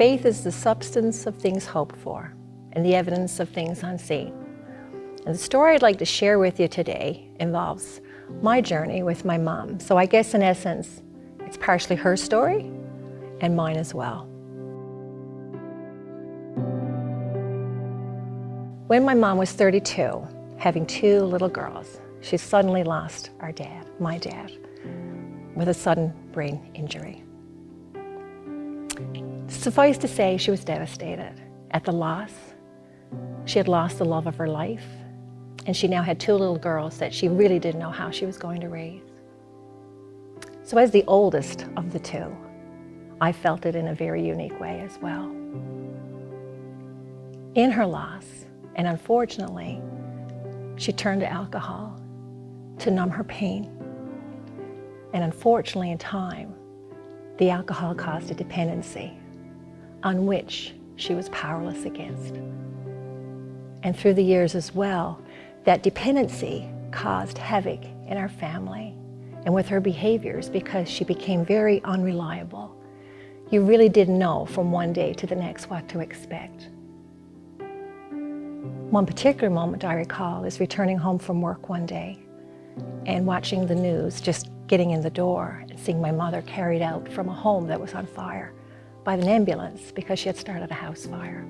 Faith is the substance of things hoped for and the evidence of things unseen. And the story I'd like to share with you today involves my journey with my mom. So I guess in essence, it's partially her story and mine as well. When my mom was 32, having 2 little girls, she suddenly lost our dad, my dad, with a sudden brain injury. Suffice to say, she was devastated at the loss. She had lost the love of her life, and she now had 2 little girls that she really didn't know how she was going to raise. So as the oldest of the 2, I felt it in a very unique way as well. In her loss, and unfortunately, she turned to alcohol to numb her pain. And unfortunately, in time, the alcohol caused a dependency on which she was powerless against. And through the years as well, that dependency caused havoc in our family and with her behaviors because she became very unreliable. You really didn't know from one day to the next what to expect. One particular moment I recall is returning home from work one day and watching the news, just getting in the door and seeing my mother carried out from a home that was on fire by an ambulance because she had started a house fire.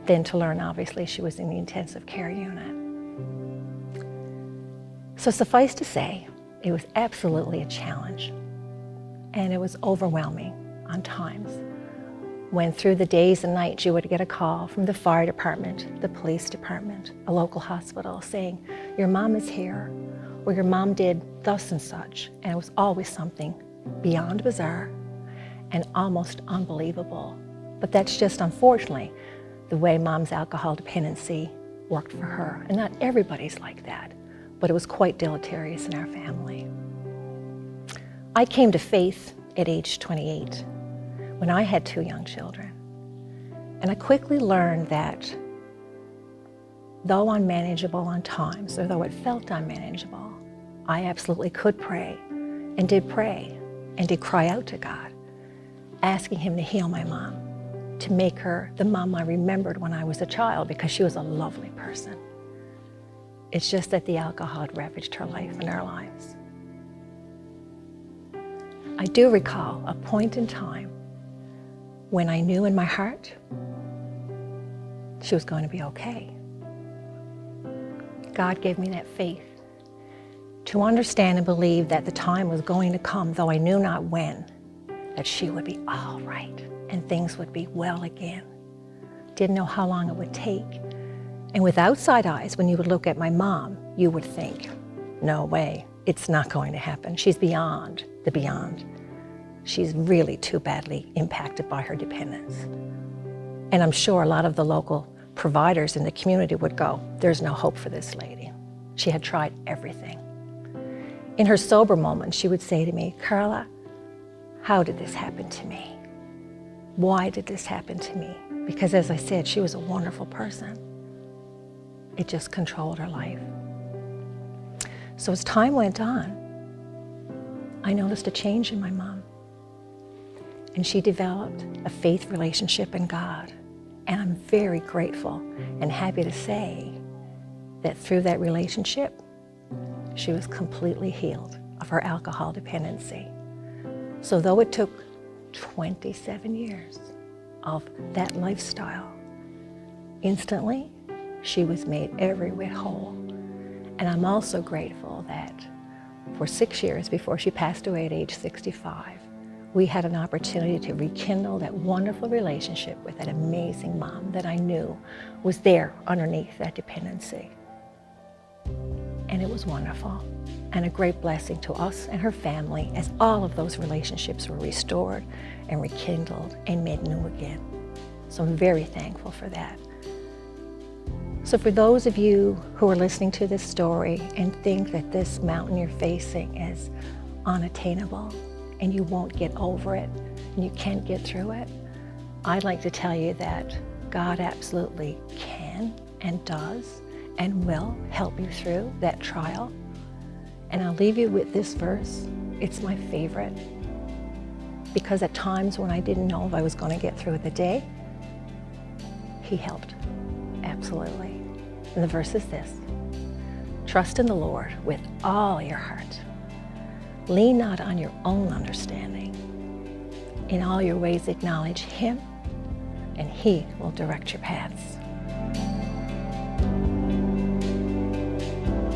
Then to learn, obviously, she was in the intensive care unit. So suffice to say, it was absolutely a challenge, and it was overwhelming on times when through the days and nights you would get a call from the fire department, the police department, a local hospital saying, your mom is here, or your mom did thus and such. And it was always something beyond bizarre and almost unbelievable. But that's just, unfortunately, the way mom's alcohol dependency worked for her. And not everybody's like that, but it was quite deleterious in our family. I came to faith at age 28 when I had 2 young children. And I quickly learned that though unmanageable on times, or though it felt unmanageable, I absolutely could pray and did cry out to God, asking him to heal my mom, to make her the mom I remembered when I was a child, because she was a lovely person. It's just that the alcohol had ravaged her life and our lives. I do recall a point in time when I knew in my heart she was going to be okay. God gave me that faith to understand and believe that the time was going to come, though I knew not when, that she would be all right and things would be well again. Didn't know how long it would take. And with outside eyes, when you would look at my mom, you would think, no way, it's not going to happen. She's beyond the beyond. She's really too badly impacted by her dependence. And I'm sure a lot of the local providers in the community would go, there's no hope for this lady. She had tried everything. In her sober moments, she would say to me, Carla, how did this happen to me? Why did this happen to me? Because as I said, she was a wonderful person. It just controlled her life. So as time went on, I noticed a change in my mom. And she developed a faith relationship in God. And I'm very grateful and happy to say that through that relationship, she was completely healed of her alcohol dependency. So though it took 27 years of that lifestyle, instantly she was made every whit whole. And I'm also grateful that for 6 years before she passed away at age 65, we had an opportunity to rekindle that wonderful relationship with that amazing mom that I knew was there underneath that dependency. And it was wonderful and a great blessing to us and her family as all of those relationships were restored and rekindled and made new again. So I'm very thankful for that. So for those of you who are listening to this story and think that this mountain you're facing is unattainable and you won't get over it and you can't get through it, I'd like to tell you that God absolutely can and does and will help you through that trial. And I'll leave you with this verse. It's my favorite. because at times when I didn't know if I was going to get through the day, He helped, absolutely. And the verse is this: trust in the Lord with all your heart. Lean not on your own understanding. In all your ways acknowledge Him, and He will direct your paths.